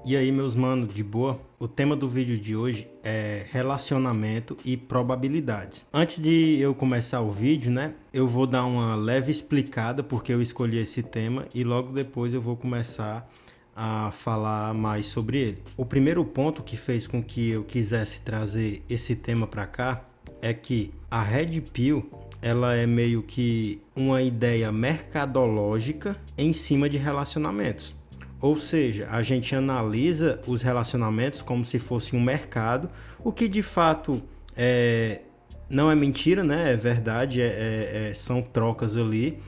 E aí, meus manos, de boa? O tema do vídeo de hoje é relacionamento e probabilidades. Antes de eu começar o vídeo, né, eu vou dar uma leve explicada porque eu escolhi esse tema e logo depois eu vou começar a falar mais sobre ele. O primeiro ponto que fez com que eu quisesse trazer esse tema para cá é que a Red Pill, ela é meio que uma ideia mercadológica em cima de relacionamentos. Ou seja, a gente analisa os relacionamentos como se fosse um mercado, o que de fato não é mentira, né? É verdade, são trocas ali,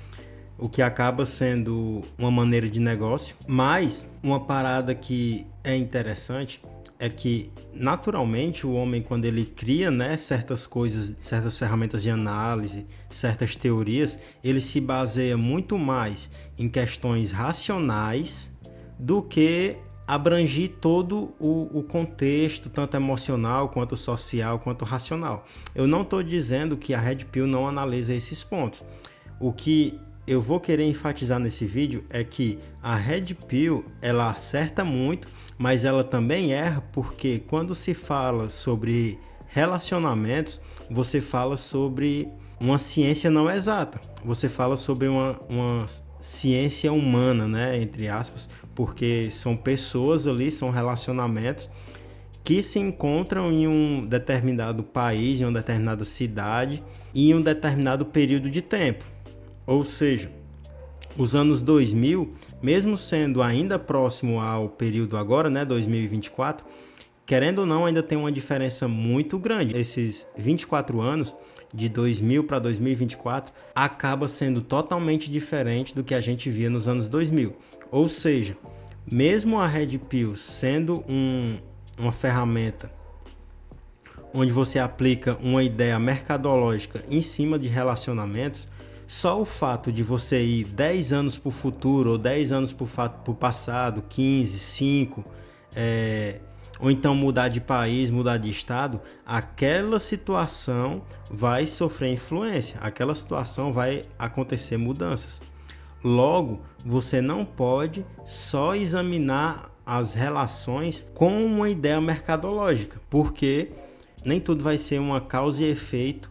o que acaba sendo uma maneira de negócio. Mas uma parada que é interessante é que, naturalmente, o homem, quando ele cria, né, certas coisas, certas ferramentas de análise, certas teorias, ele se baseia muito mais em questões racionais do que abrangir todo o contexto, tanto emocional, quanto social, quanto racional. Eu não estou dizendo que a Red Pill não analisa esses pontos. O que eu vou querer enfatizar nesse vídeo é que a Red Pill, ela acerta muito, mas ela também erra, porque quando se fala sobre relacionamentos, você fala sobre uma ciência não exata. Você fala sobre uma ciência humana, né, entre aspas, porque são pessoas ali, são relacionamentos que se encontram em um determinado país, em uma determinada cidade, em um determinado período de tempo. Ou seja, os anos 2000, mesmo sendo ainda próximo ao período agora, né, 2024, querendo ou não, ainda tem uma diferença muito grande. Esses 24 anos, de 2000 para 2024, acaba sendo totalmente diferente do que a gente via nos anos 2000. Ou seja, mesmo a Red Pill sendo uma ferramenta onde você aplica uma ideia mercadológica em cima de relacionamentos, só o fato de você ir 10 anos para o futuro ou 10 anos para o passado, 15, 5, ou então mudar de país, mudar de estado, aquela situação vai sofrer influência, aquela situação vai acontecer mudanças. Logo, você não pode só examinar as relações com uma ideia mercadológica, porque nem tudo vai ser uma causa e efeito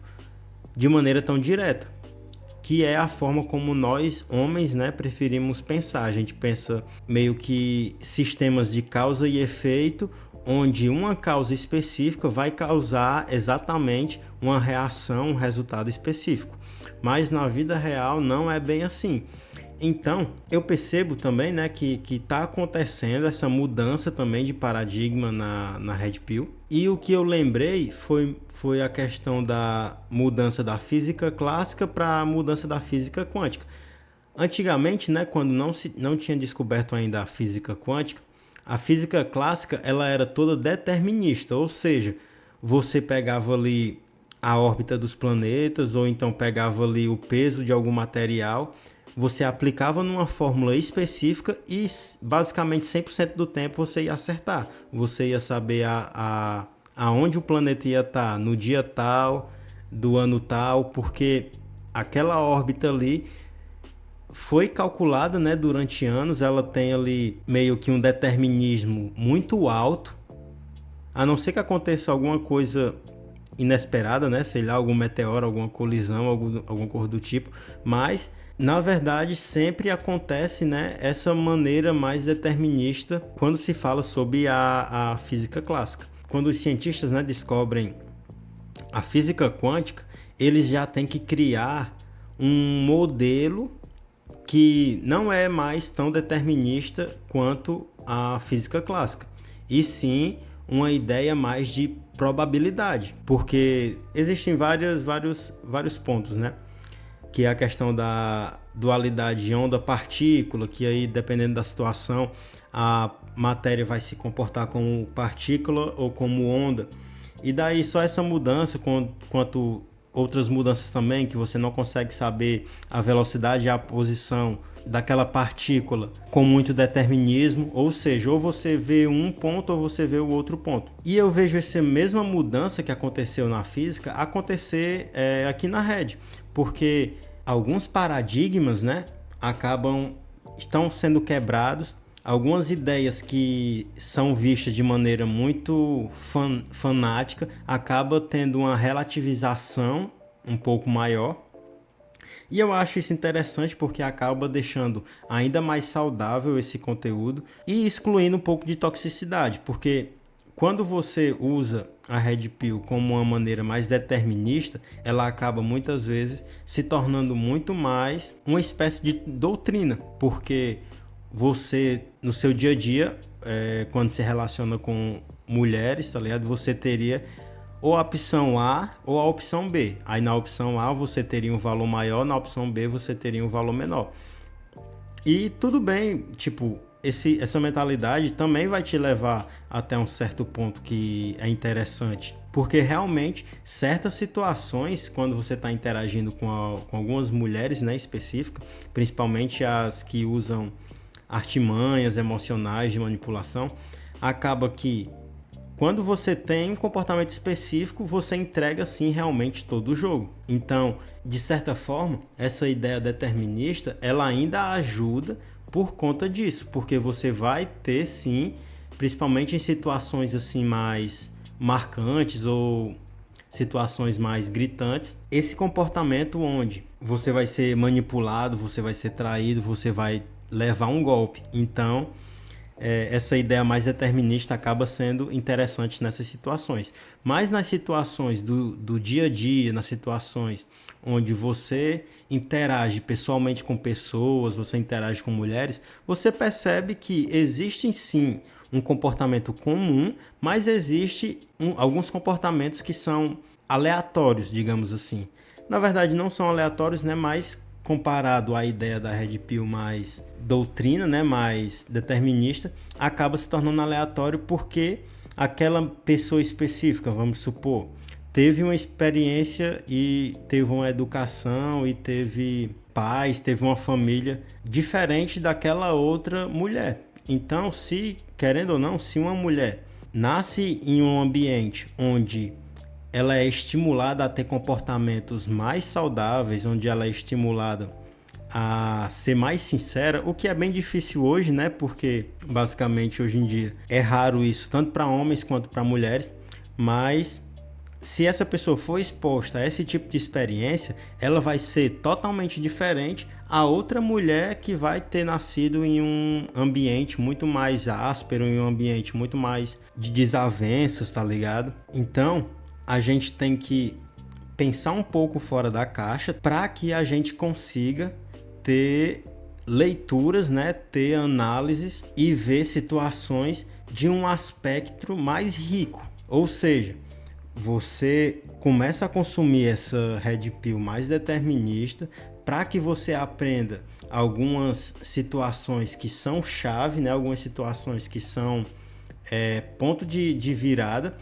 de maneira tão direta, que é a forma como nós, homens, né, preferimos pensar. A gente pensa meio que sistemas de causa e efeito, onde uma causa específica vai causar exatamente uma reação, um resultado específico. Mas na vida real não é bem assim. Então, eu percebo também, né, que está acontecendo essa mudança também de paradigma na Red Pill. E o que eu lembrei foi a questão da mudança da física clássica para a mudança da física quântica. Antigamente, né, quando não tinha descoberto ainda a física quântica, a física clássica ela era toda determinista, ou seja, você pegava ali a órbita dos planetas, ou então pegava ali o peso de algum material, você aplicava numa fórmula específica e basicamente 100% do tempo você ia acertar. Você ia saber aonde o planeta ia estar no dia tal, do ano tal, porque aquela órbita ali foi calculada, né, durante anos. Ela tem ali meio que um determinismo muito alto, a não ser que aconteça alguma coisa inesperada, né, sei lá, algum meteoro, alguma colisão, alguma coisa do tipo, mas na verdade sempre acontece, né, essa maneira mais determinista quando se fala sobre a física clássica. Quando os cientistas, né, descobrem a física quântica, eles já têm que criar um modelo que não é mais tão determinista quanto a física clássica, e sim uma ideia mais de probabilidade, porque existem vários pontos, né? Que é a questão da dualidade onda-partícula, que aí, dependendo da situação, a matéria vai se comportar como partícula ou como onda. E daí só essa mudança, quanto outras mudanças também, que você não consegue saber a velocidade e a posição daquela partícula com muito determinismo, ou seja, ou você vê um ponto ou você vê o outro ponto. E eu vejo essa mesma mudança que aconteceu na física acontecer aqui na Red, porque alguns paradigmas, né, estão sendo quebrados, algumas ideias que são vistas de maneira muito fanática acaba tendo uma relativização um pouco maior. E eu acho isso interessante porque acaba deixando ainda mais saudável esse conteúdo e excluindo um pouco de toxicidade, porque quando você usa a Red Pill como uma maneira mais determinista, ela acaba muitas vezes se tornando muito mais uma espécie de doutrina, porque você, no seu dia a dia, quando se relaciona com mulheres, tá ligado? Você teria ou a opção A ou a opção B. Aí na opção A você teria um valor maior, na opção B você teria um valor menor. E tudo bem, tipo, essa mentalidade também vai te levar até um certo ponto que é interessante. Porque realmente, certas situações, quando você está interagindo com algumas mulheres, né, específicas, principalmente as que usam artimanhas emocionais de manipulação, acaba que quando você tem um comportamento específico, você entrega sim realmente todo o jogo. Então, de certa forma, essa ideia determinista, ela ainda ajuda por conta disso, porque você vai ter sim, principalmente em situações assim mais marcantes ou situações mais gritantes, esse comportamento onde você vai ser manipulado, você vai ser traído, você vai levar um golpe. Então, essa ideia mais determinista acaba sendo interessante nessas situações. Mas nas situações do dia a dia, nas situações onde você interage pessoalmente com pessoas, você interage com mulheres, você percebe que existe sim um comportamento comum, mas existe alguns comportamentos que são aleatórios, digamos assim. Na verdade não são aleatórios, né, mas comparado à ideia da Red Pill mais doutrina, né, mais determinista, acaba se tornando aleatório porque aquela pessoa específica, vamos supor, teve uma experiência e teve uma educação e teve pais, teve uma família diferente daquela outra mulher. Então, se, querendo ou não, se uma mulher nasce em um ambiente onde ela é estimulada a ter comportamentos mais saudáveis, onde ela é estimulada a ser mais sincera, o que é bem difícil hoje, né? Porque basicamente hoje em dia é raro isso, tanto para homens quanto para mulheres, mas se essa pessoa for exposta a esse tipo de experiência, ela vai ser totalmente diferente a outra mulher que vai ter nascido em um ambiente muito mais áspero, em um ambiente muito mais de desavenças, tá ligado? Então, a gente tem que pensar um pouco fora da caixa para que a gente consiga ter leituras, né, ter análises e ver situações de um aspecto mais rico. Ou seja, você começa a consumir essa Red Pill mais determinista para que você aprenda algumas situações que são chave, né, algumas situações que são ponto de virada,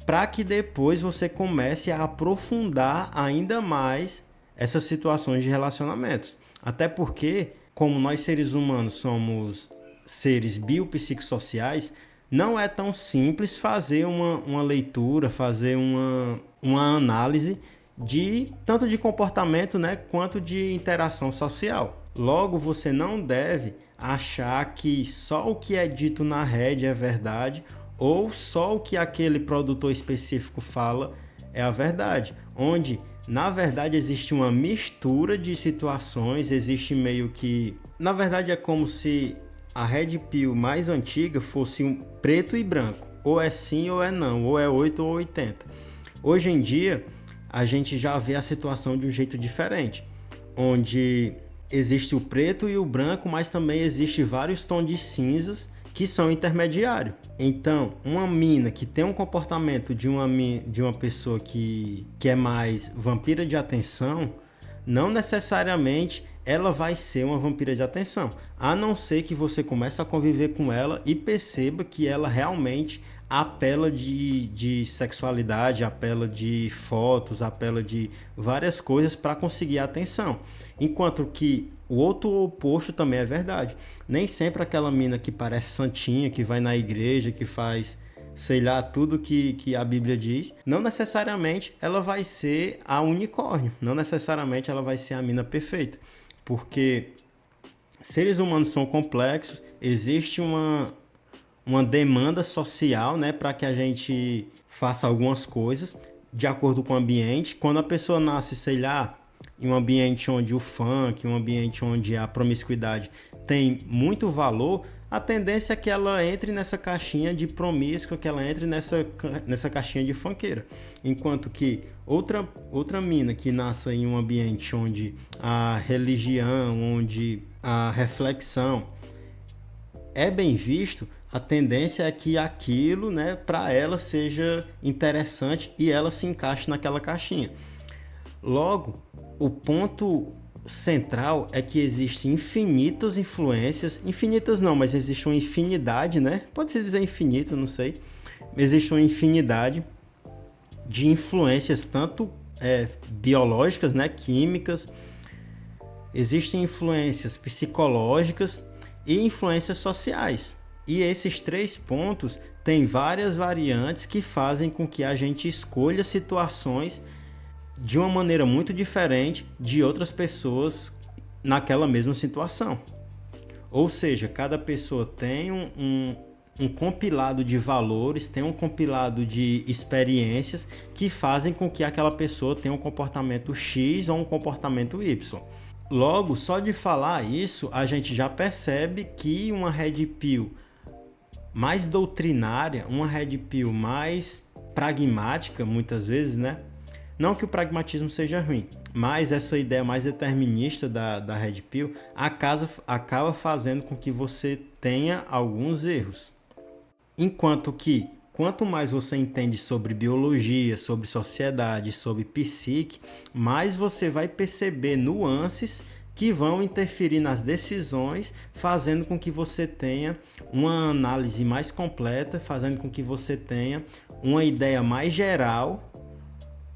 para que depois você comece a aprofundar ainda mais essas situações de relacionamentos. Até porque, como nós seres humanos somos seres biopsicossociais, não é tão simples fazer uma leitura, fazer uma análise de tanto de comportamento, né, quanto de interação social. Logo, você não deve achar que só o que é dito na rede é verdade ou só o que aquele produtor específico fala é a verdade, onde na verdade existe uma mistura de situações, existe meio que... Na verdade é como se a Red Pill mais antiga fosse um preto e branco, ou é sim ou é não, ou é 8 ou 80. Hoje em dia a gente já vê a situação de um jeito diferente, onde existe o preto e o branco, mas também existe vários tons de cinzas que são intermediários. Então, uma mina que tem um comportamento de uma pessoa que é mais vampira de atenção, não necessariamente ela vai ser uma vampira de atenção, a não ser que você comece a conviver com ela e perceba que ela realmente apela de sexualidade, apela de fotos, apela de várias coisas para conseguir a atenção. Enquanto que o outro oposto também é verdade. Nem sempre aquela mina que parece santinha, que vai na igreja, que faz, sei lá, tudo que a Bíblia diz, não necessariamente ela vai ser a unicórnio, não necessariamente ela vai ser a mina perfeita. Porque seres humanos são complexos existe uma demanda social, né, para que a gente faça algumas coisas de acordo com o ambiente. Quando a pessoa nasce, sei lá, em um ambiente onde o funk, um ambiente onde a promiscuidade tem muito valor, a tendência é que ela entre nessa caixinha de promíscua, que ela entre nessa caixinha de funkeira. Enquanto que outra mina que nasce em um ambiente onde a religião, onde a reflexão é bem visto, a tendência é que aquilo, né, para ela seja interessante e ela se encaixe naquela caixinha. Logo, o ponto central é que existem infinitas influências, infinitas não, mas existe uma infinidade, né? Pode-se dizer infinito, não sei. Existe uma infinidade de influências, tanto biológicas, né, químicas, existem influências psicológicas e influências sociais. E esses 3 pontos têm várias variantes que fazem com que a gente escolha situações de uma maneira muito diferente de outras pessoas naquela mesma situação. Ou seja, cada pessoa tem um compilado de valores, tem um compilado de experiências que fazem com que aquela pessoa tenha um comportamento X ou um comportamento Y. Logo, só de falar isso, a gente já percebe que uma Red Pill mais doutrinária, uma Red Pill mais pragmática, muitas vezes, né? Não que o pragmatismo seja ruim, mas essa ideia mais determinista da Red Pill acaba fazendo com que você tenha alguns erros. Enquanto que, quanto mais você entende sobre biologia, sobre sociedade, sobre psique, mais você vai perceber nuances que vão interferir nas decisões, fazendo com que você tenha uma análise mais completa, fazendo com que você tenha uma ideia mais geral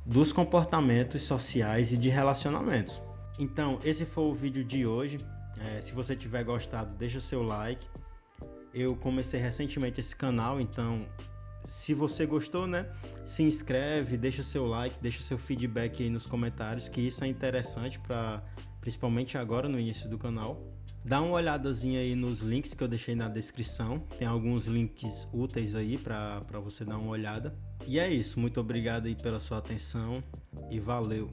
dos comportamentos sociais e de relacionamentos. Então, esse foi o vídeo de hoje. Se você tiver gostado, deixa seu like. Eu comecei recentemente esse canal, então se você gostou, né, se inscreve, deixa seu like, deixa seu feedback aí nos comentários, que isso é interessante principalmente agora no início do canal. Dá uma olhadazinha aí nos links que eu deixei na descrição. Tem alguns links úteis aí para você dar uma olhada. E é isso. Muito obrigado aí pela sua atenção e valeu!